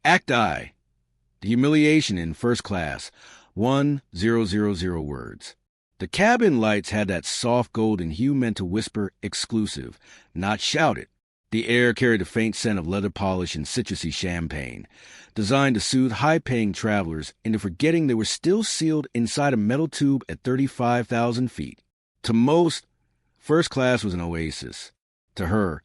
Act I. The humiliation in first class. 1000 words. The cabin lights had that soft golden hue meant to whisper exclusive, not shout it. The air carried a faint scent of leather polish and citrusy champagne, designed to soothe high-paying travelers into forgetting they were still sealed inside a metal tube at 35,000 feet. To most, first class was an oasis. To her,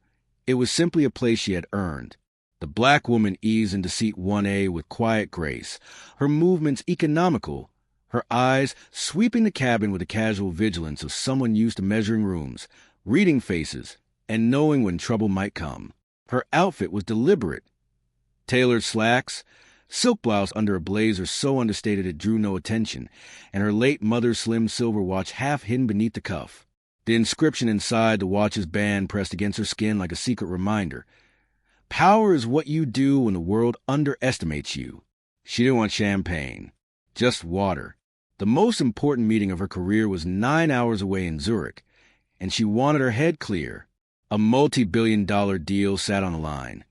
it was simply a place she had earned. The black woman eased into seat 1A with quiet grace, her movements economical, her eyes sweeping the cabin with the casual vigilance of someone used to measuring rooms, reading faces, and knowing when trouble might come. Her outfit was deliberate. Tailored slacks, silk blouse under a blazer so understated it drew no attention, and her late mother's slim silver watch half hidden beneath the cuff. The inscription inside the watch's band pressed against her skin like a secret reminder. Power is what you do when the world underestimates you. She didn't want champagne, just water. The most important meeting of her career was 9 hours away in Zurich, and she wanted her head clear. A multi-billion-dollar deal sat on the line,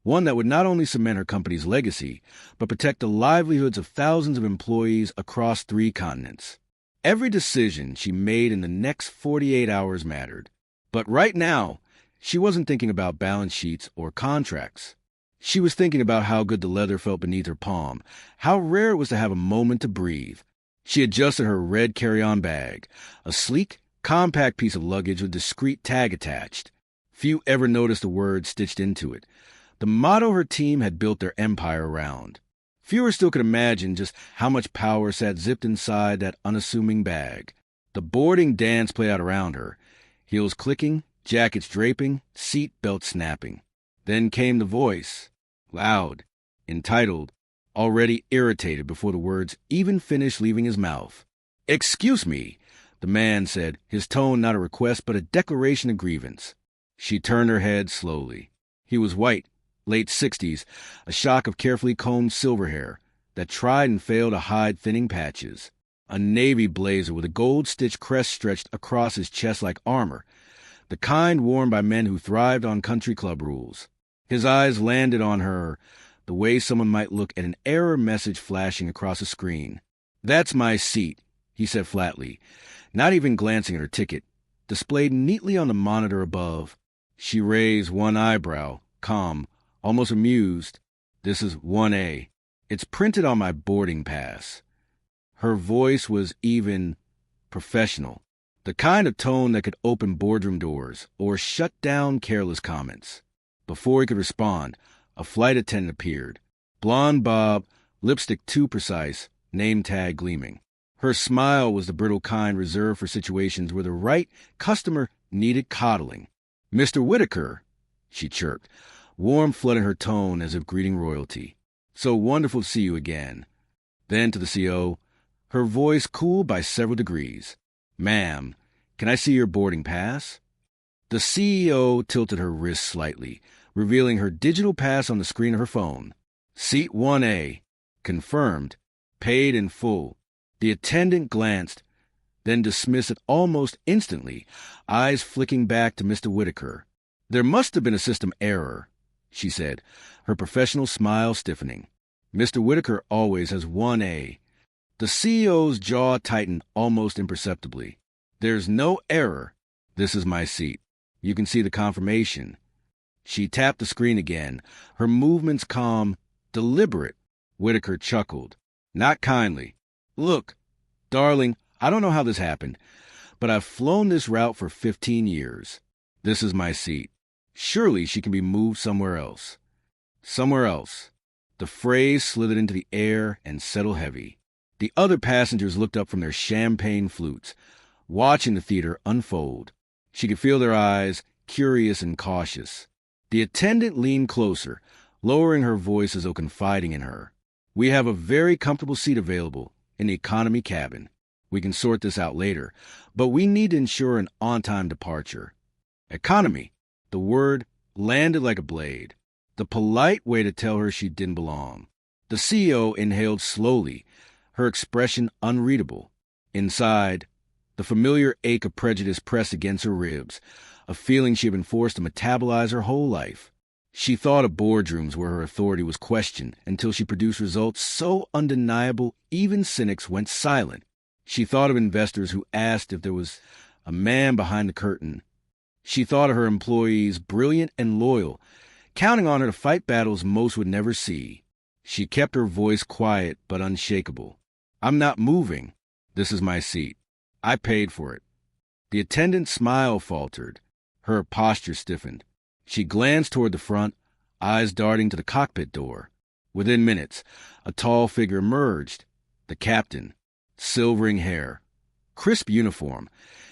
one that would not only cement her company's legacy, but protect the livelihoods of thousands of employees across 3 continents. Every decision she made in the next 48 hours mattered. But right now, she wasn't thinking about balance sheets or contracts. She was thinking about how good the leather felt beneath her palm, how rare it was to have a moment to breathe. She adjusted her red carry-on bag, a sleek, compact piece of luggage with discreet tag attached. Few ever noticed the word stitched into it, the motto her team had built their empire around. Fewer still could imagine just how much power sat zipped inside that unassuming bag. The boarding dance played out around her, heels clicking, jackets draping, seat belts snapping. Then came the voice, loud, entitled, already irritated before the words even finished leaving his mouth. "Excuse me," the man said, his tone not a request but a declaration of grievance. She turned her head slowly. He was white, late 60s, a shock of carefully combed silver hair that tried and failed to hide thinning patches. A navy blazer with a gold-stitched crest stretched across his chest like armor, the kind worn by men who thrived on country club rules. His eyes landed on her the way someone might look at an error message flashing across a screen. "That's my seat," he said flatly, not even glancing at her ticket, displayed neatly on the monitor above. She raised one eyebrow, calm, almost amused. "This is 1A. It's printed on my boarding pass." Her voice was even, professional, the kind of tone that could open boardroom doors or shut down careless comments. Before he could respond, a flight attendant appeared. Blonde bob, lipstick too precise, name tag gleaming. Her smile was the brittle kind reserved for situations where the right customer needed coddling. "Mr. Whitaker," she chirped, warmth flooding her tone as if greeting royalty. "So wonderful to see you again." Then to the CO, her voice cooled by several degrees. "Ma'am, can I see your boarding pass?" The CEO tilted her wrist slightly, revealing her digital pass on the screen of her phone. "Seat 1A. Confirmed. Paid in full." The attendant glanced, then dismissed it almost instantly, eyes flicking back to Mr. Whitaker. "There must have been a system error," she said, her professional smile stiffening. "Mr. Whitaker always has 1A. The CEO's jaw tightened almost imperceptibly. "There's no error. This is my seat. You can see the confirmation." She tapped the screen again, her movements calm, deliberate. Whitaker chuckled, not kindly. "Look, darling, I don't know how this happened, but I've flown this route for 15 years. This is my seat. Surely she can be moved somewhere else." Somewhere else. The phrase slithered into the air and settled heavy. The other passengers looked up from their champagne flutes, watching the theater unfold. She could feel their eyes, curious and cautious. The attendant leaned closer, lowering her voice as though confiding in her. "We have a very comfortable seat available in the economy cabin. We can sort this out later, but we need to ensure an on-time departure." Economy. The word landed like a blade. The polite way to tell her she didn't belong. The CEO inhaled slowly, her expression unreadable. Inside, the familiar ache of prejudice pressed against her ribs, a feeling she had been forced to metabolize her whole life. She thought of boardrooms where her authority was questioned until she produced results so undeniable even cynics went silent. She thought of investors who asked if there was a man behind the curtain. She thought of her employees, brilliant and loyal, counting on her to fight battles most would never see. She kept her voice quiet but unshakable. "I'm not moving. This is my seat. I paid for it." The attendant's smile faltered. Her posture stiffened. She glanced toward the front, eyes darting to the cockpit door. Within minutes, a tall figure emerged. The captain, silvering hair, crisp uniform,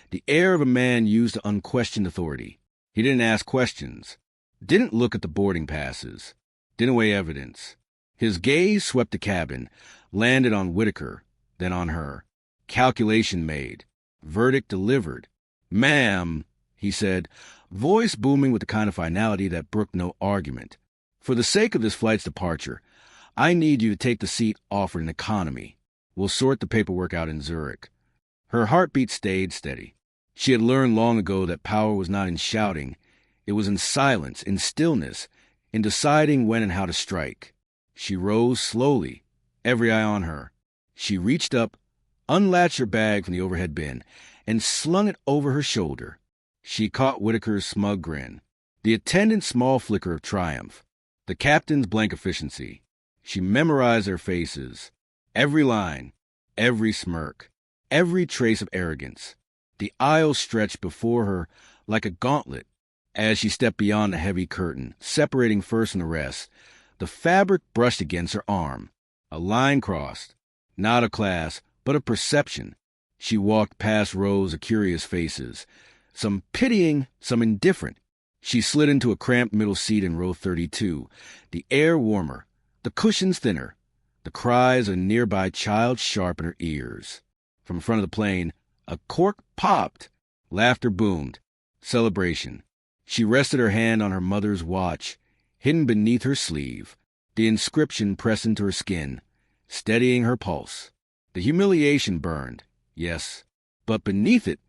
the air of a man used to unquestioned authority. He didn't ask questions, didn't look at the boarding passes, didn't weigh evidence. His gaze swept the cabin, landed on Whitaker, then on her. Calculation made. Verdict delivered. "Ma'am," he said, voice booming with the kind of finality that brooked no argument. "For the sake of this flight's departure, I need you to take the seat offered in economy. We'll sort the paperwork out in Zurich." Her heartbeat stayed steady. She had learned long ago that power was not in shouting. It was in silence, in stillness, in deciding when and how to strike. She rose slowly, every eye on her. She reached up, unlatched her bag from the overhead bin, and slung it over her shoulder. She caught Whitaker's smug grin, the attendant's small flicker of triumph, the captain's blank efficiency. She memorized their faces, every line, every smirk, every trace of arrogance. The aisle stretched before her like a gauntlet. As she stepped beyond the heavy curtain, separating first from the rest, the fabric brushed against her arm. A line crossed, not of class, but of perception. She walked past rows of curious faces, some pitying, some indifferent. She slid into a cramped middle seat in row 32, the air warmer, the cushions thinner, the cries of a nearby child sharp in her ears. From the front of the plane, a cork popped. Laughter boomed. Celebration. She rested her hand on her mother's watch, hidden beneath her sleeve, the inscription pressed into her skin, steadying her pulse. The humiliation burned, yes, but beneath it,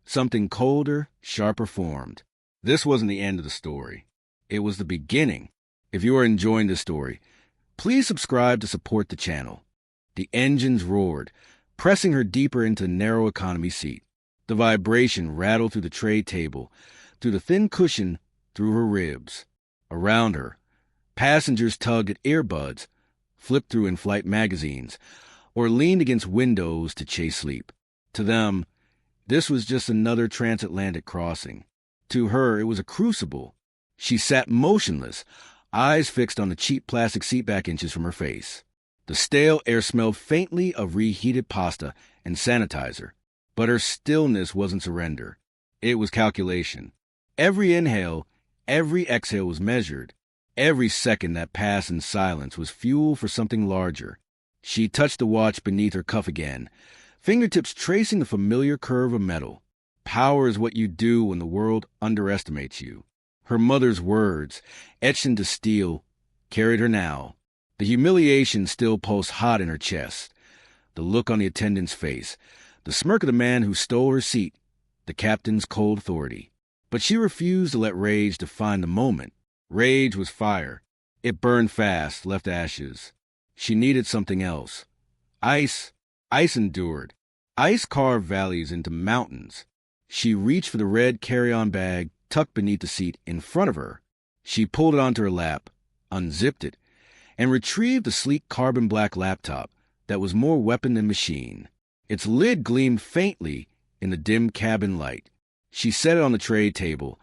something colder, sharper formed. This wasn't the end of the story. It was the beginning. If you are enjoying this story, please subscribe to support the channel. The engines roared, pressing her deeper into the narrow economy seat. The vibration rattled through the tray table, through the thin cushion, through her ribs. Around her, passengers tugged at earbuds, flipped through in-flight magazines, or leaned against windows to chase sleep. To them, this was just another transatlantic crossing. To her, it was a crucible. She sat motionless, eyes fixed on the cheap plastic seatback inches from her face. The stale air smelled faintly of reheated pasta and sanitizer, but her stillness wasn't surrender. It was calculation. Every inhale, every exhale was measured. Every second that passed in silence was fuel for something larger. She touched the watch beneath her cuff again, fingertips tracing the familiar curve of metal. Power is what you do when the world underestimates you. Her mother's words, etched into steel, carried her now. The humiliation still pulsed hot in her chest. The look on the attendant's face, the smirk of the man who stole her seat, the captain's cold authority. But she refused to let rage define the moment. Rage was fire. It burned fast, left ashes. She needed something else. Ice. Ice endured. Ice carved valleys into mountains. She reached for the red carry-on bag tucked beneath the seat in front of her. She pulled it onto her lap, unzipped it, and retrieved the sleek carbon-black laptop that was more weapon than machine. Its lid gleamed faintly in the dim cabin light. She set it on the tray table,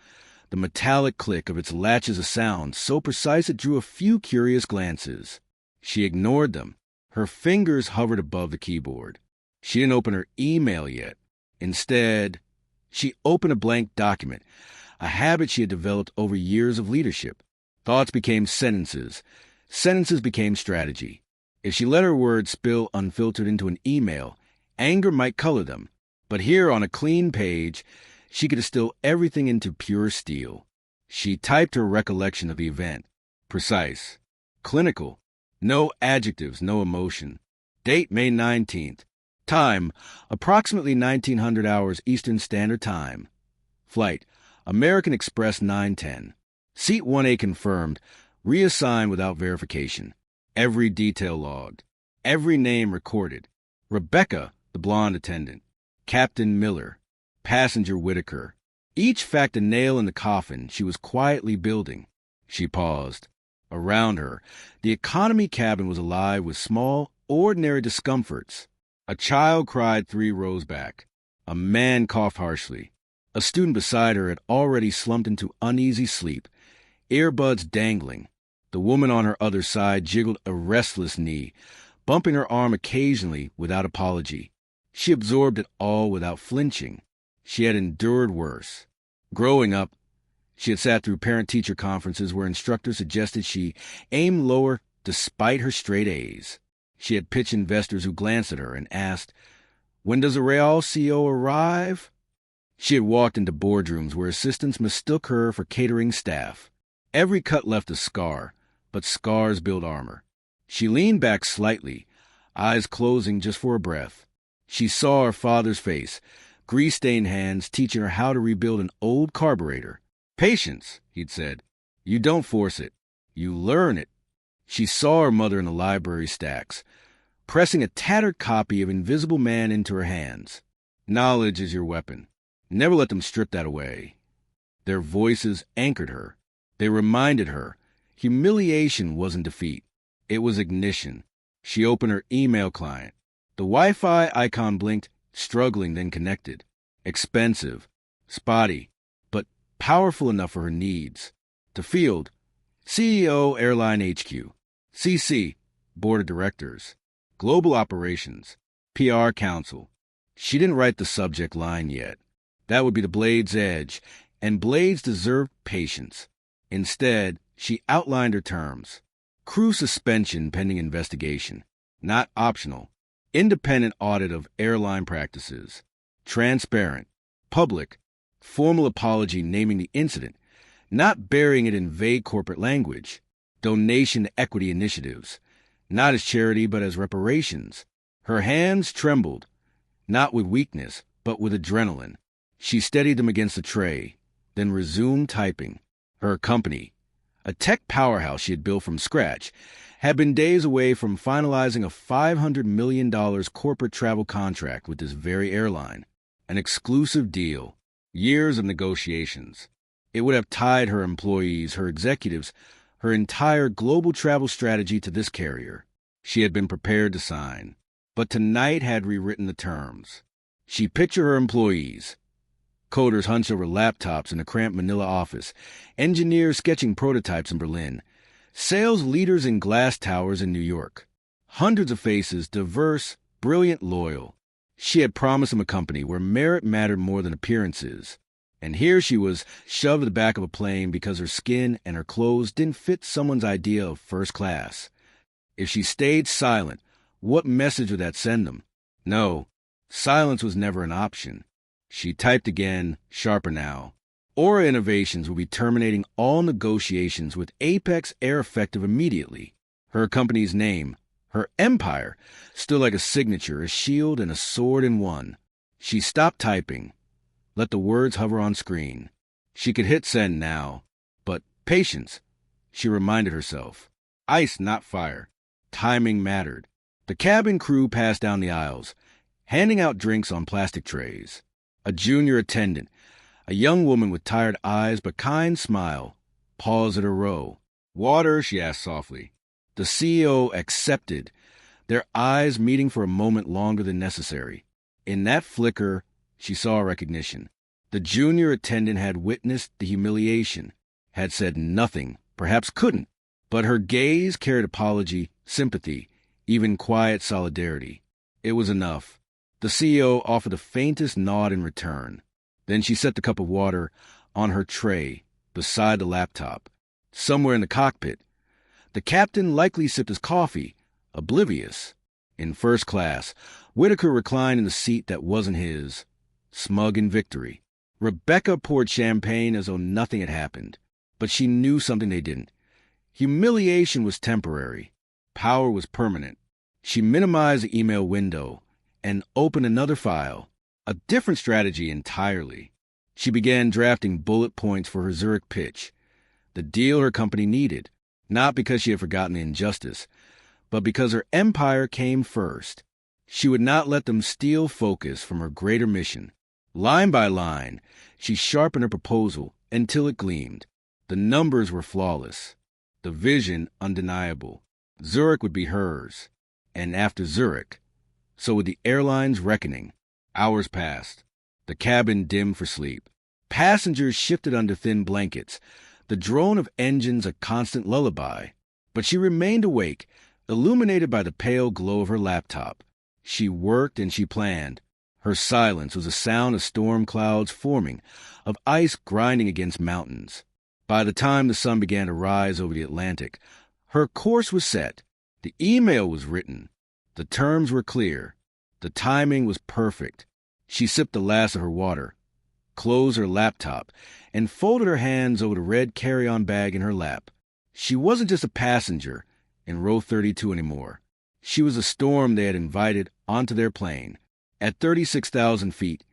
the metallic click of its latches a sound so precise it drew a few curious glances. She ignored them. Her fingers hovered above the keyboard. She didn't open her email yet. Instead, she opened a blank document, a habit she had developed over years of leadership. Thoughts became sentences. Sentences became strategy. If she let her words spill unfiltered into an email, anger might color them. But here on a clean page, she could distill everything into pure steel. She typed her recollection of the event. Precise. Clinical. No adjectives, no emotion. Date, May 19th. Time, approximately 1900 hours Eastern Standard Time. Flight, American Express 910. Seat 1A confirmed, reassigned without verification. Every detail logged. Every name recorded. Rebecca, the blonde attendant. Captain Miller. Passenger Whitaker. Each fact a nail in the coffin she was quietly building. She paused. Around her, the economy cabin was alive with small, ordinary discomforts. A child cried 3 rows back. A man coughed harshly. A student beside her had already slumped into uneasy sleep, earbuds dangling. The woman on her other side jiggled a restless knee, bumping her arm occasionally without apology. She absorbed it all without flinching. She had endured worse. Growing up, she had sat through parent-teacher conferences where instructors suggested she aim lower despite her straight A's. She had pitched investors who glanced at her and asked, "When does a Real CEO arrive?" She had walked into boardrooms where assistants mistook her for catering staff. Every cut left a scar, but scars build armor. She leaned back slightly, eyes closing just for a breath. She saw her father's face, grease-stained hands teaching her how to rebuild an old carburetor. "Patience," he'd said. "You don't force it. You learn it." She saw her mother in the library stacks, pressing a tattered copy of Invisible Man into her hands. Knowledge is your weapon. Never let them strip that away. Their voices anchored her. They reminded her humiliation wasn't defeat. It was ignition. She opened her email client. The Wi-Fi icon blinked, struggling, then connected. Expensive, spotty, but powerful enough for her needs. To field, CEO, Airline HQ. CC, Board of Directors. Global Operations. PR Council. She didn't write the subject line yet. That would be the blade's edge, and blades deserved patience. Instead, she outlined her terms. Crew suspension pending investigation. Not optional. Independent audit of airline practices. Transparent. Public. Formal apology naming the incident, not burying it in vague corporate language. Donation to equity initiatives. Not as charity, but as reparations. Her hands trembled, not with weakness, but with adrenaline. She steadied them against the tray, then resumed typing. Her company, a tech powerhouse she had built from scratch, had been days away from finalizing a $500 million corporate travel contract with this very airline. An exclusive deal. Years of negotiations. It would have tied her employees, her executives, her entire global travel strategy to this carrier. She had been prepared to sign, but tonight had rewritten the terms. She pictured her employees. Coders hunched over laptops in a cramped Manila office, engineers sketching prototypes in Berlin, sales leaders in glass towers in New York. Hundreds of faces, diverse, brilliant, loyal. She had promised them a company where merit mattered more than appearances. And here she was, shoved to the back of a plane because her skin and her clothes didn't fit someone's idea of first class. If she stayed silent, what message would that send them? No, silence was never an option. She typed again, sharper now. Aura Innovations would be terminating all negotiations with Apex Air effective immediately. Her company's name, her empire, stood like a signature, a shield and a sword in one. She stopped typing. Let the words hover on screen. She could hit send now. But patience, she reminded herself. Ice, not fire. Timing mattered. The cabin crew passed down the aisles, handing out drinks on plastic trays. A junior attendant, a young woman with tired eyes but kind smile, paused at her row. "Water?" she asked softly. The CEO accepted, their eyes meeting for a moment longer than necessary. In that flicker, she saw recognition. The junior attendant had witnessed the humiliation, had said nothing, perhaps couldn't, but her gaze carried apology, sympathy, even quiet solidarity. It was enough. The CEO offered the faintest nod in return. Then she set the cup of water on her tray beside the laptop, somewhere in the cockpit. The captain likely sipped his coffee, oblivious. In first class, Whitaker reclined in the seat that wasn't his, smug in victory. Rebecca poured champagne as though nothing had happened, but she knew something they didn't. Humiliation was temporary. Power was permanent. She minimized the email window and opened another file, a different strategy entirely. She began drafting bullet points for her Zurich pitch. the deal her company needed, not because she had forgotten the injustice, but because her empire came first. She would not let them steal focus from her greater mission. Line by line, she sharpened her proposal until it gleamed. The numbers were flawless, the vision undeniable. Zurich would be hers, and after Zurich, so would the airline's reckoning. Hours passed. The cabin dimmed for sleep. Passengers shifted under thin blankets, the drone of engines a constant lullaby. But she remained awake, illuminated by the pale glow of her laptop. She worked and she planned. Her silence was a sound of storm clouds forming, of ice grinding against mountains. By the time the sun began to rise over the Atlantic, her course was set. The email was written. The terms were clear. The timing was perfect. She sipped the last of her water, closed her laptop, and folded her hands over the red carry-on bag in her lap. She wasn't just a passenger in row 32 anymore. She was a storm they had invited onto their plane. At 36,000 feet,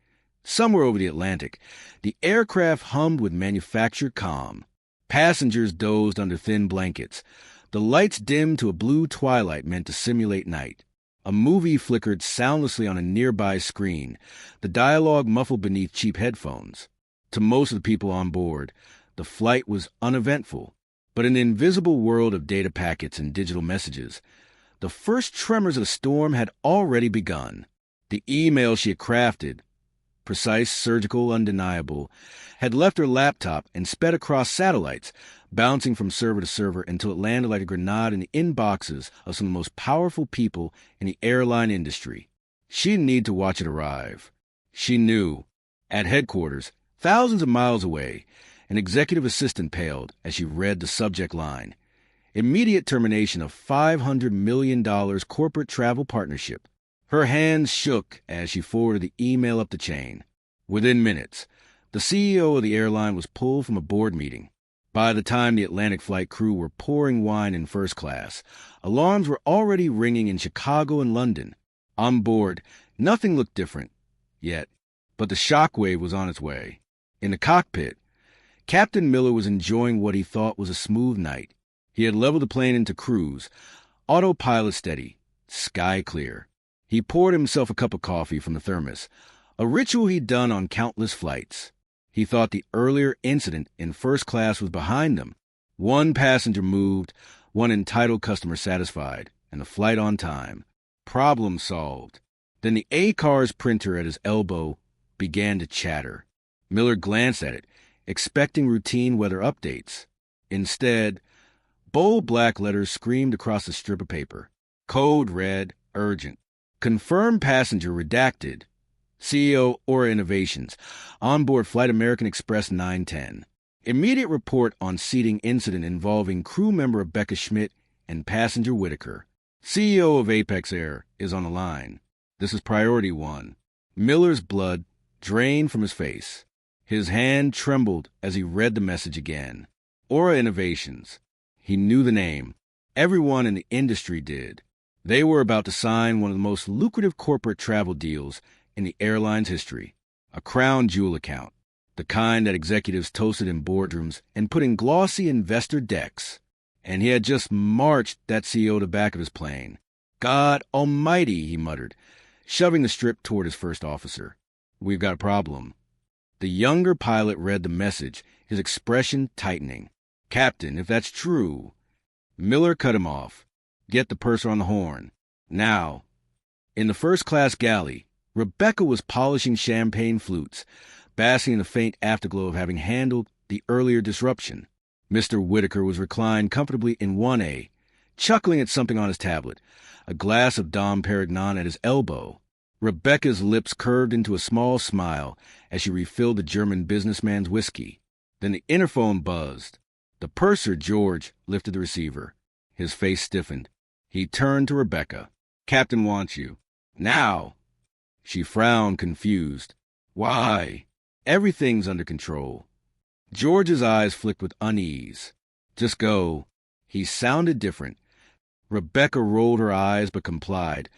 somewhere over the Atlantic, the aircraft hummed with manufactured calm. Passengers dozed under thin blankets. The lights dimmed to a blue twilight meant to simulate night. A movie flickered soundlessly on a nearby screen, the dialogue muffled beneath cheap headphones. To most of the people on board, the flight was uneventful, but in an invisible world of data packets and digital messages, the first tremors of the storm had already begun. The email she had crafted, precise, surgical, undeniable, had left her laptop and sped across satellites, bouncing from server to server until it landed like a grenade in the inboxes of some of the most powerful people in the airline industry. She didn't need to watch it arrive. She knew. At headquarters, thousands of miles away, an executive assistant paled as she read the subject line. Immediate termination of $500 million corporate travel partnership. Her hands shook as she forwarded the email up the chain. Within minutes, the CEO of the airline was pulled from a board meeting. By the time the Atlantic flight crew were pouring wine in first class, alarms were already ringing in Chicago and London. On board, nothing looked different yet, but the shockwave was on its way. In the cockpit, Captain Miller was enjoying what he thought was a smooth night. He had leveled the plane into cruise, autopilot steady, sky clear. He poured himself a cup of coffee from the thermos, a ritual he'd done on countless flights. He thought the earlier incident in first class was behind them. One passenger moved, one entitled customer satisfied, and the flight on time. Problem solved. Then the A-car's printer at his elbow began to chatter. Miller glanced at it, expecting routine weather updates. Instead, bold black letters screamed across the strip of paper. Code red, urgent. Confirmed passenger redacted. CEO Aura Innovations. Onboard Flight American Express 910. Immediate report on seating incident involving crew member Rebecca Schmidt and passenger Whitaker. CEO of Apex Air is on the line. This is priority one. Miller's blood drained from his face. His hand trembled as he read the message again. Aura Innovations. He knew the name. Everyone in the industry did. They were about to sign one of the most lucrative corporate travel deals in the airline's history. A crown jewel account, the kind that executives toasted in boardrooms and put in glossy investor decks. And he had just marched that CEO to the back of his plane. God almighty, he muttered, shoving the strip toward his first officer. We've got a problem. The younger pilot read the message, his expression tightening. Captain, if that's true. Miller cut him off. Get the purser on the horn. Now. In the first-class galley, Rebecca was polishing champagne flutes, basking in the faint afterglow of having handled the earlier disruption. Mr. Whitaker was reclined comfortably in 1A, chuckling at something on his tablet, a glass of Dom Perignon at his elbow. Rebecca's lips curved into a small smile as she refilled the German businessman's whiskey. Then the interphone buzzed. The purser, George, lifted the receiver. His face stiffened. He turned to Rebecca. Captain wants you. Now. She frowned, confused. Why? Everything's under control. George's eyes flicked with unease. Just go. He sounded different. Rebecca rolled her eyes but complied,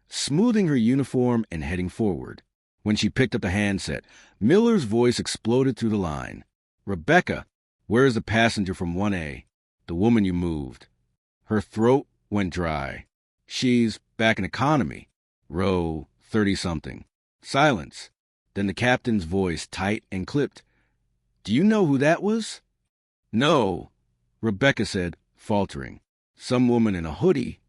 smoothing her uniform and heading forward. When she picked up the handset, Miller's voice exploded through the line. Rebecca, Where is the passenger from 1A? The woman you moved. Her throat went dry. She's back in economy. Row 30-something. Silence. Then the captain's voice, tight and clipped. Do you know who that was? No, Rebecca said, faltering. Some woman in a hoodie.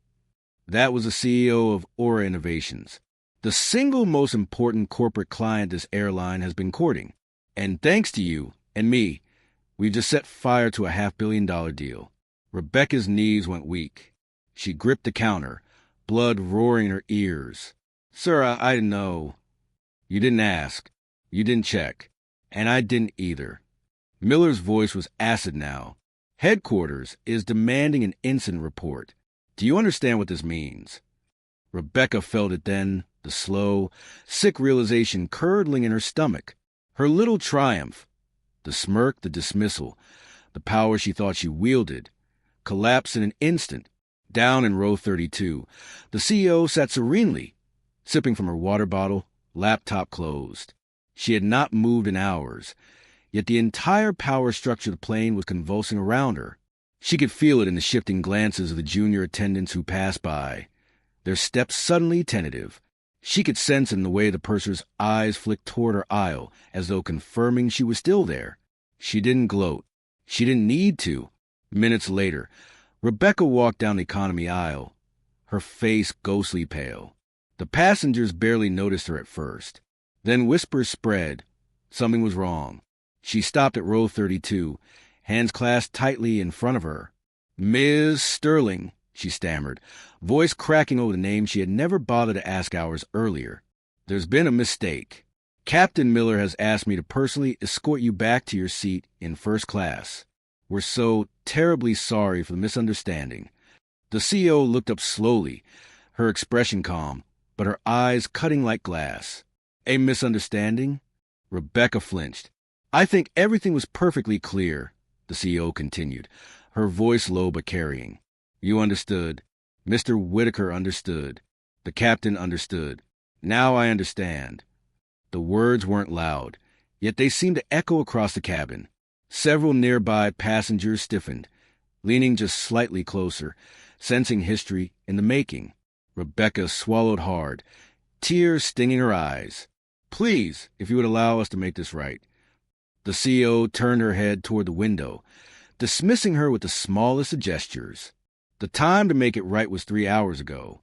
That was the CEO of Aura Innovations, the single most important corporate client this airline has been courting. And thanks to you and me, we've just set fire to a $500 million deal. Rebecca's knees went weak. She gripped the counter, blood roaring in her ears. Sir, I didn't know. You didn't ask. You didn't check. And I didn't either. Miller's voice was acid now. Headquarters is demanding an incident report. Do you understand what this means? Rebecca felt it then, the slow, sick realization curdling in her stomach. Her little triumph, the smirk, the dismissal, the power she thought she wielded, collapsed in an instant. Down in row 32, the CEO sat serenely, sipping from her water bottle, laptop closed. She had not moved in hours, yet the entire power structure of the plane was convulsing around her. She could feel it in the shifting glances of the junior attendants who passed by, their steps suddenly tentative. She could sense in the way the purser's eyes flicked toward her aisle, as though confirming she was still there. She didn't gloat. She didn't need to. Minutes later, Rebecca walked down the economy aisle, her face ghostly pale. The passengers barely noticed her at first. Then whispers spread. Something was wrong. She stopped at row 32, hands clasped tightly in front of her. Ms. Sterling, she stammered, voice cracking over the name she had never bothered to ask hours earlier. There's been a mistake. Captain Miller has asked me to personally escort you back to your seat in first class. We're so terribly sorry for the misunderstanding. The CEO looked up slowly, her expression calm, but her eyes cutting like glass. A misunderstanding? Rebecca flinched. I think everything was perfectly clear, the CEO continued, her voice low but carrying. You understood. Mr. Whitaker understood. The captain understood. Now I understand. The words weren't loud, yet they seemed to echo across the cabin. Several nearby passengers stiffened, leaning just slightly closer, sensing history in the making. Rebecca swallowed hard, tears stinging her eyes. Please, if you would allow us to make this right. The CEO turned her head toward the window, dismissing her with the smallest of gestures. The time to make it right was 3 hours ago.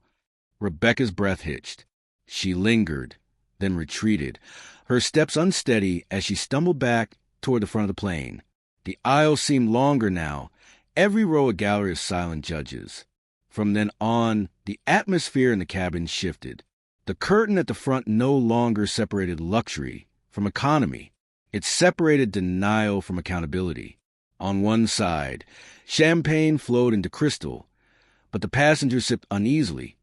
Rebecca's breath hitched. She lingered, then retreated, her steps unsteady as she stumbled back toward the front of the plane. The aisle seemed longer now, every row a gallery of silent judges. From then on, the atmosphere in the cabin shifted. The curtain at the front no longer separated luxury from economy. It separated denial from accountability. On one side, champagne flowed into crystal, but the passengers sipped uneasily,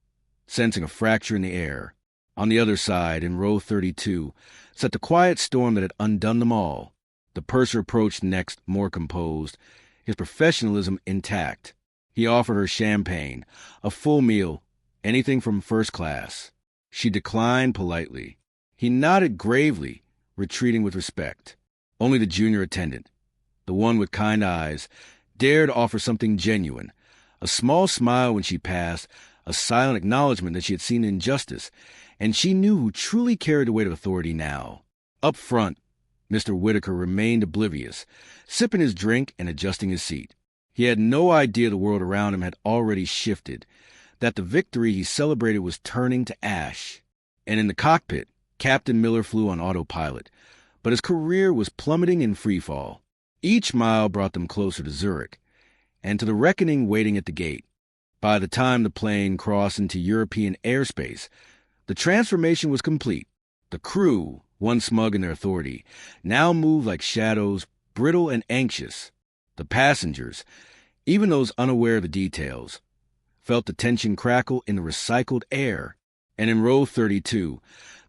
sensing a fracture in the air. On the other side, in row 32, sat the quiet storm that had undone them all. The purser approached next, more composed, his professionalism intact. He offered her champagne, a full meal, anything from first class. She declined politely. He nodded gravely, retreating with respect. Only the junior attendant, the one with kind eyes, dared offer something genuine. A small smile when she passed, a silent acknowledgement that she had seen injustice, and she knew who truly carried the weight of authority now. Up front, Mr. Whitaker remained oblivious, sipping his drink and adjusting his seat. He had no idea the world around him had already shifted, that the victory he celebrated was turning to ash. And in the cockpit, Captain Miller flew on autopilot, but his career was plummeting in freefall. Each mile brought them closer to Zurich, and to the reckoning waiting at the gate. By the time the plane crossed into European airspace, the transformation was complete. The crew, once smug in their authority, now moved like shadows, brittle and anxious. The passengers, even those unaware of the details, felt the tension crackle in the recycled air. And in row 32,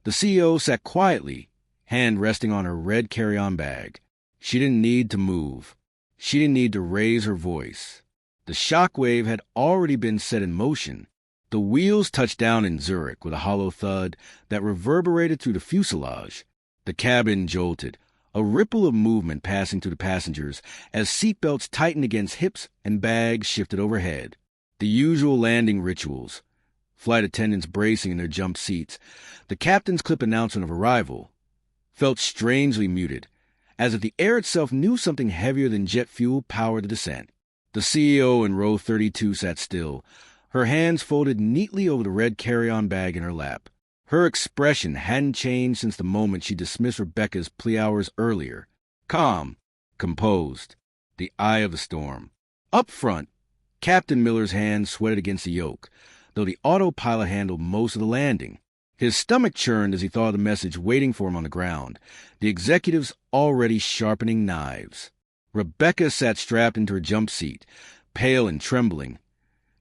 the CEO sat quietly, hand resting on her red carry-on bag. She didn't need to move. She didn't need to raise her voice. The shockwave had already been set in motion. The wheels touched down in Zurich with a hollow thud that reverberated through the fuselage. The cabin jolted, A ripple of movement passing through the passengers as seatbelts tightened against hips and bags shifted overhead. The usual landing rituals. Flight attendants bracing in their jump seats. The captain's clip announcement of arrival felt strangely muted, as if the air itself knew something heavier than jet fuel powered the descent. The CEO in row 32 sat still, her hands folded neatly over the red carry-on bag in her lap. Her expression hadn't changed since the moment she dismissed Rebecca's plea hours earlier. Calm, composed, the eye of the storm. Up front, Captain Miller's hands sweated against the yoke, though the autopilot handled most of the landing. His stomach churned as he thought of the message waiting for him on the ground, the executives already sharpening knives. Rebecca sat strapped into her jump seat, pale and trembling,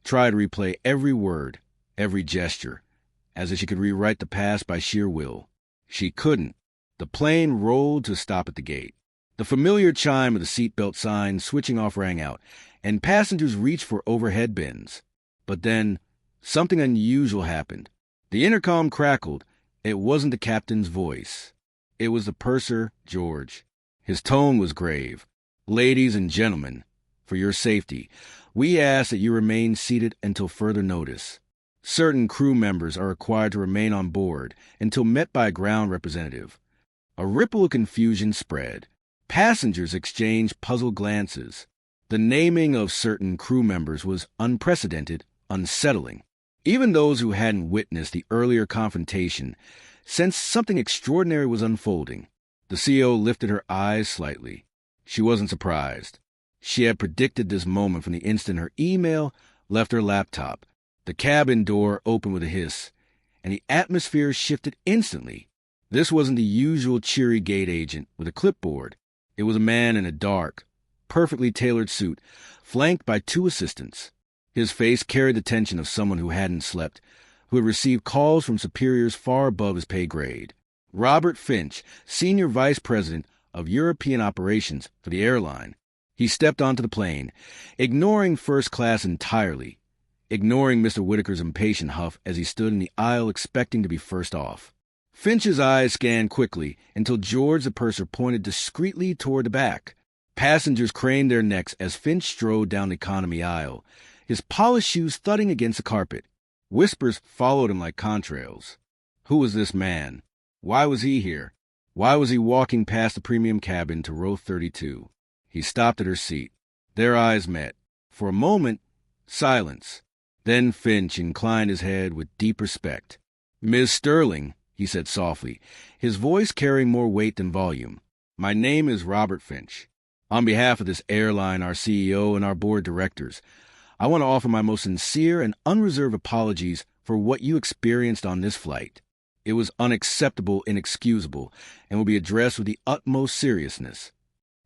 tried to replay every word, every gesture, as if she could rewrite the past by sheer will. She couldn't. The plane rolled to a stop at the gate. The familiar chime of the seatbelt sign switching off rang out, and passengers reached for overhead bins. But then, something unusual happened. The intercom crackled. It wasn't the captain's voice. It was the purser, George. His tone was grave. "Ladies and gentlemen, for your safety, we ask that you remain seated until further notice. Certain crew members are required to remain on board until met by a ground representative." A ripple of confusion spread. Passengers exchanged puzzled glances. The naming of certain crew members was unprecedented, unsettling. Even those who hadn't witnessed the earlier confrontation sensed something extraordinary was unfolding. The CEO lifted her eyes slightly. She wasn't surprised. She had predicted this moment from the instant her email left her laptop. The cabin door opened with a hiss, and the atmosphere shifted instantly. This wasn't the usual cheery gate agent with a clipboard. It was a man in a dark, perfectly tailored suit, flanked by two assistants. His face carried the tension of someone who hadn't slept, who had received calls from superiors far above his pay grade. Robert Finch, Senior Vice President of European Operations for the Airline. He stepped onto the plane, ignoring first class entirely, ignoring Mr. Whitaker's impatient huff as he stood in the aisle expecting to be first off. Finch's eyes scanned quickly until George the purser pointed discreetly toward the back. Passengers craned their necks as Finch strode down the economy aisle, his polished shoes thudding against the carpet. Whispers followed him like contrails. Who was this man? Why was he here? Why was he walking past the premium cabin to row 32? He stopped at her seat. Their eyes met. For a moment, silence. Then Finch inclined his head with deep respect. "Miss Sterling," he said softly, his voice carrying more weight than volume. "My name is Robert Finch. On behalf of this airline, our CEO, and our board of directors, I want to offer my most sincere and unreserved apologies for what you experienced on this flight. It was unacceptable, inexcusable, and will be addressed with the utmost seriousness."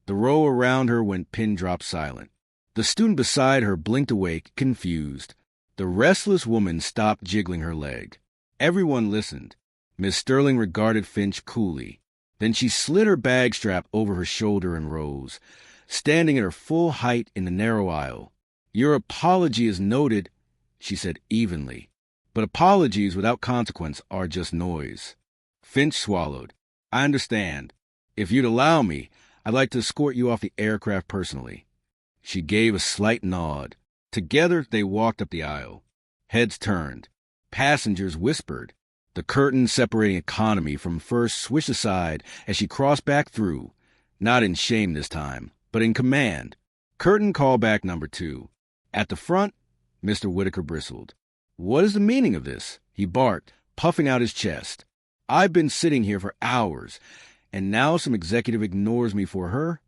The row around her went pin-drop silent. The student beside her blinked awake, confused. The restless woman stopped jiggling her leg. Everyone listened. Miss Sterling regarded Finch coolly. Then she slid her bag strap over her shoulder and rose, standing at her full height in the narrow aisle. "Your apology is noted," she said evenly. "But apologies without consequence are just noise." Finch swallowed. "I understand. If you'd allow me, I'd like to escort you off the aircraft personally." She gave a slight nod. Together they walked up the aisle. Heads turned. Passengers whispered. The curtain separating economy from first swished aside as she crossed back through, not in shame this time, but in command. Curtain callback number 2. At the front, Mr. Whitaker bristled. "What is the meaning of this?" he barked, puffing out his chest. "I've been sitting here for hours, and now some executive ignores me for her?"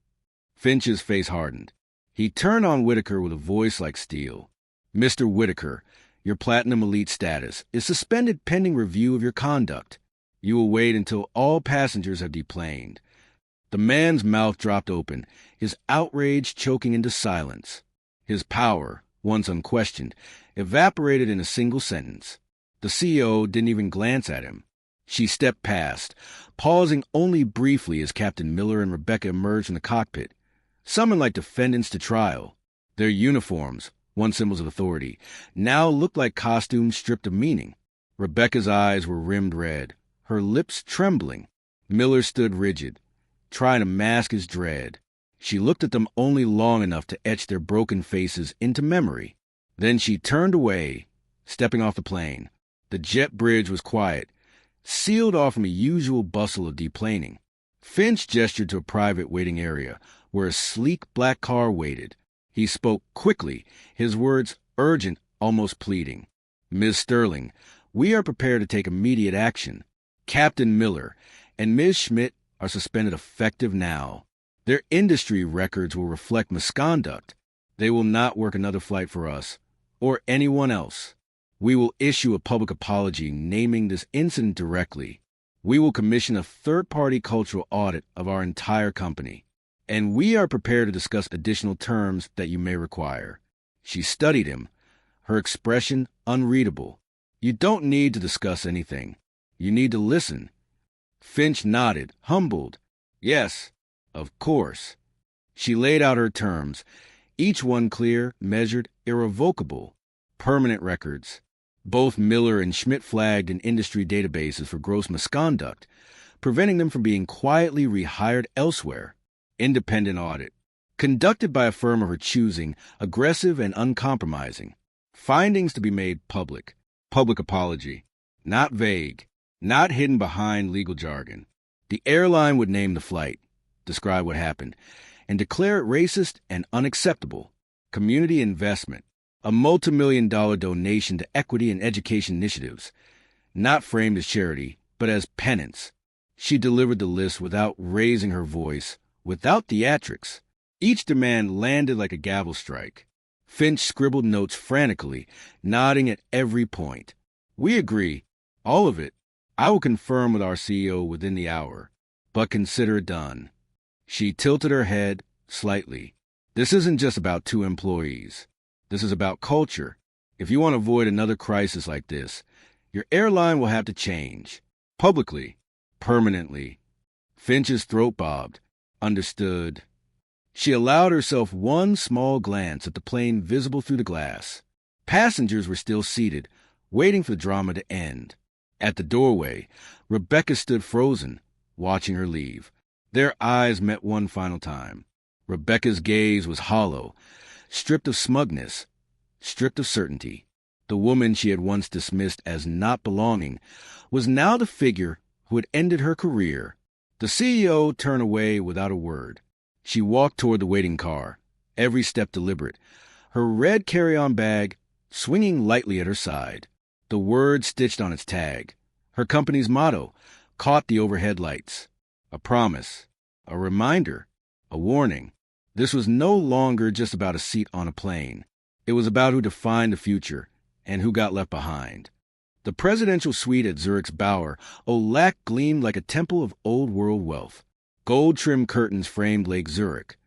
Finch's face hardened. He turned on Whitaker with a voice like steel. "Mr. Whitaker, your Platinum Elite status is suspended pending review of your conduct. You will wait until all passengers have deplaned." The man's mouth dropped open, his outrage choking into silence. His power, once unquestioned, evaporated in a single sentence. The CEO didn't even glance at him. She stepped past, pausing only briefly as Captain Miller and Rebecca emerged from the cockpit, summoned like defendants to trial. Their uniforms, once symbols of authority, now looked like costumes stripped of meaning. Rebecca's eyes were rimmed red, her lips trembling. Miller stood rigid, trying to mask his dread. She looked at them only long enough to etch their broken faces into memory. Then she turned away, stepping off the plane. The jet bridge was quiet, sealed off from the usual bustle of deplaning. Finch gestured to a private waiting area, where a sleek black car waited. He spoke quickly, his words urgent, almost pleading. "Ms. Sterling, we are prepared to take immediate action. Captain Miller and Ms. Schmidt are suspended effective now. Their industry records will reflect misconduct. They will not work another flight for us, or anyone else. We will issue a public apology naming this incident directly. We will commission a third-party cultural audit of our entire company. And we are prepared to discuss additional terms that you may require." She studied him, her expression unreadable. "You don't need to discuss anything. You need to listen." Finch nodded, humbled. "Yes, of course." She laid out her terms, each one clear, measured, irrevocable. Permanent records. Both Miller and Schmidt flagged in industry databases for gross misconduct, preventing them from being quietly rehired elsewhere. Independent audit. Conducted by a firm of her choosing, aggressive and uncompromising. Findings to be made public. Public apology. Not vague. Not hidden behind legal jargon. The airline would name the flight, describe what happened, and declare it racist and unacceptable. Community investment. A multi-million-dollar donation to equity and education initiatives. Not framed as charity, but as penance. She delivered the list without raising her voice, without theatrics. Each demand landed like a gavel strike. Finch scribbled notes frantically, nodding at every point. "We agree. All of it. I will confirm with our CEO within the hour, but consider it done." She tilted her head slightly. "This isn't just about two employees. This is about culture. If you want to avoid another crisis like this, your airline will have to change. Publicly. Permanently." Finch's throat bobbed. Understood. She allowed herself one small glance at the plane visible through the glass. Passengers were still seated, waiting for the drama to end. At the doorway, Rebecca stood frozen, watching her leave. Their eyes met one final time. Rebecca's gaze was hollow, stripped of smugness, stripped of certainty. The woman she had once dismissed as not belonging was now the figure who had ended her career. The CEO turned away without a word. She walked toward the waiting car, every step deliberate, her red carry-on bag swinging lightly at her side. The word stitched on its tag. Her company's motto caught the overhead lights. A promise, a reminder, a warning. This was no longer just about a seat on a plane. It was about who defined the future and who got left behind. The presidential suite at Zurich's Bower au Lac gleamed like a temple of old-world wealth. Gold-trimmed curtains framed Lake Zurich,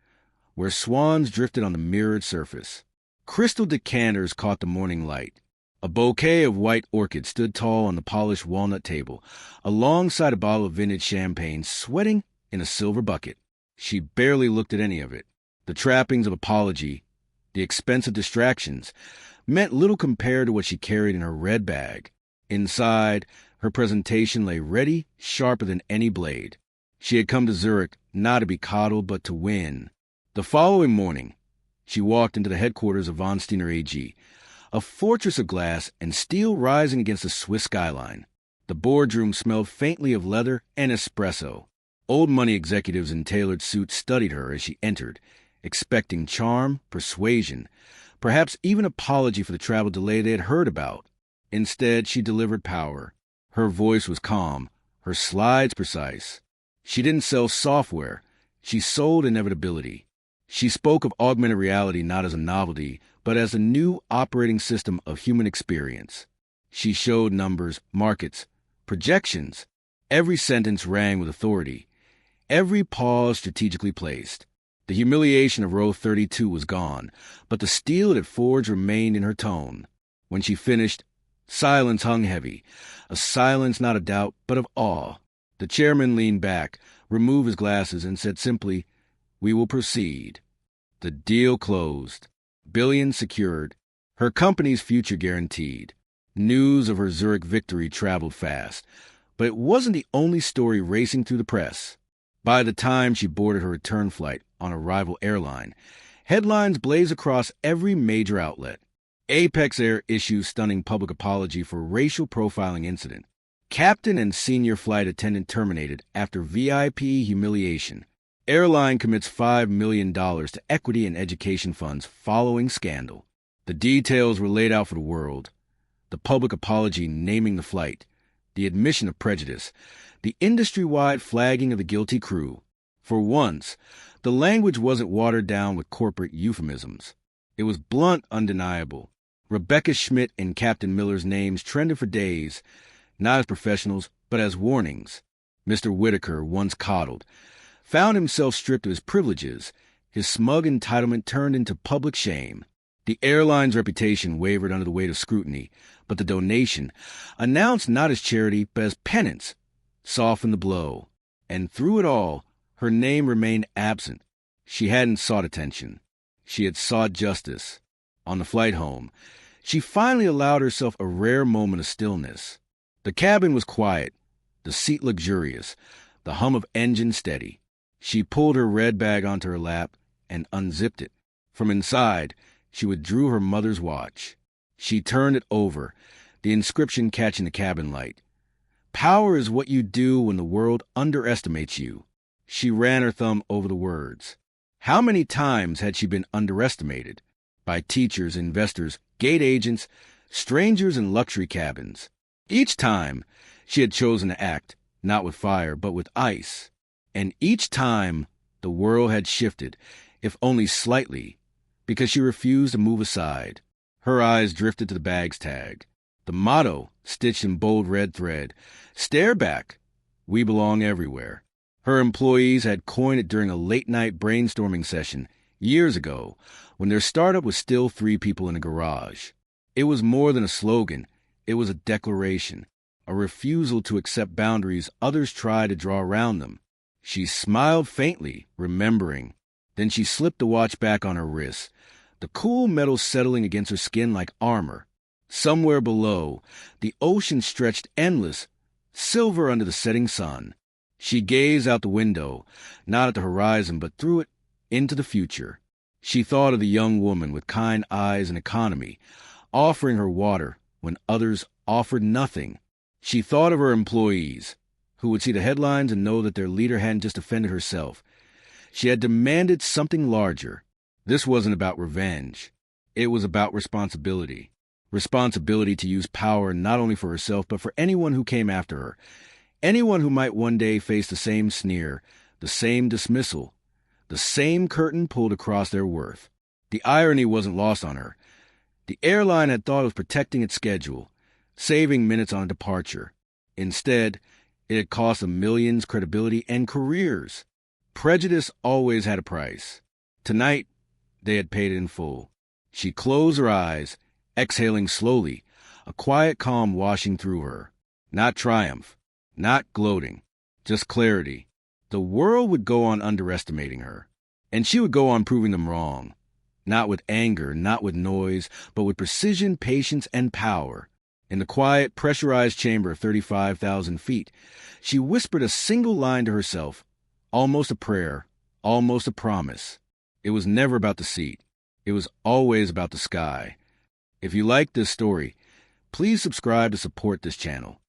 where swans drifted on the mirrored surface. Crystal decanters caught the morning light. A bouquet of white orchids stood tall on the polished walnut table, alongside a bottle of vintage champagne sweating in a silver bucket. She barely looked at any of it. The trappings of apology, the expensive distractions, meant little compared to what she carried in her red bag. Inside, her presentation lay ready, sharper than any blade. She had come to Zurich not to be coddled, but to win. The following morning, she walked into the headquarters of von Steiner AG, a fortress of glass and steel rising against the Swiss skyline. The boardroom smelled faintly of leather and espresso. Old money executives in tailored suits studied her as she entered, expecting charm, persuasion, perhaps even apology for the travel delay they had heard about. Instead, she delivered power. Her voice was calm, her slides precise. She didn't sell software. She sold inevitability. She spoke of augmented reality not as a novelty, but as a new operating system of human experience. She showed numbers, markets, projections. Every sentence rang with authority. Every pause strategically placed. The humiliation of row 32 was gone, but the steel it had forged remained in her tone. When she finished, silence hung heavy, a silence not of doubt, but of awe. The chairman leaned back, removed his glasses, and said simply, "We will proceed." The deal closed. Billions secured. Her company's future guaranteed. News of her Zurich victory traveled fast. But it wasn't the only story racing through the press. By the time she boarded her return flight on a rival airline, headlines blaze across every major outlet. Apex Air issues stunning public apology for racial profiling incident. Captain and senior flight attendant terminated after VIP humiliation. Airline commits $5 million to equity and education funds following scandal. The details were laid out for the world. The public apology naming the flight, the admission of prejudice, the industry-wide flagging of the guilty crew. For once, the language wasn't watered down with corporate euphemisms. It was blunt, undeniable. Rebecca Schmidt and Captain Miller's names trended for days, not as professionals, but as warnings. Mr. Whitaker, once coddled, found himself stripped of his privileges. His smug entitlement turned into public shame. The airline's reputation wavered under the weight of scrutiny, but the donation, announced not as charity but as penance, softened the blow. And through it all, her name remained absent. She hadn't sought attention. She had sought justice. On the flight home, she finally allowed herself a rare moment of stillness. The cabin was quiet, the seat luxurious, the hum of engine steady. She pulled her red bag onto her lap and unzipped it. From inside, she withdrew her mother's watch. She turned it over, the inscription catching the cabin light. Power is what you do when the world underestimates you. She ran her thumb over the words. How many times had she been underestimated? By teachers, investors, gate agents, strangers in luxury cabins. Each time, she had chosen to act, not with fire, but with ice. And each time, the world had shifted, if only slightly, because she refused to move aside. Her eyes drifted to the bag's tag. The motto, stitched in bold red thread, "Stare back. We belong everywhere." Her employees had coined it during a late-night brainstorming session years ago, when their startup was still 3 people in a garage. It was more than a slogan. It was a declaration, a refusal to accept boundaries others tried to draw around them. She smiled faintly, remembering. Then she slipped the watch back on her wrist, the cool metal settling against her skin like armor. Somewhere below, the ocean stretched endless, silver under the setting sun. She gazed out the window, not at the horizon, but through it into the future. She thought of the young woman with kind eyes and economy, offering her water when others offered nothing. She thought of her employees, who would see the headlines and know that their leader hadn't just offended herself. She had demanded something larger. This wasn't about revenge. It was about responsibility. Responsibility to use power not only for herself, but for anyone who came after her. Anyone who might one day face the same sneer, the same dismissal, the same curtain pulled across their worth. The irony wasn't lost on her. The airline had thought it was protecting its schedule, saving minutes on a departure. Instead, it had cost them millions, credibility, and careers. Prejudice always had a price. Tonight, they had paid it in full. She closed her eyes, exhaling slowly, a quiet calm washing through her. Not triumph, not gloating, just clarity. The world would go on underestimating her, and she would go on proving them wrong. Not with anger, not with noise, but with precision, patience, and power. In the quiet, pressurized chamber of 35,000 feet, she whispered a single line to herself, almost a prayer, almost a promise. It was never about the seat. It was always about the sky. If you like this story, please subscribe to support this channel.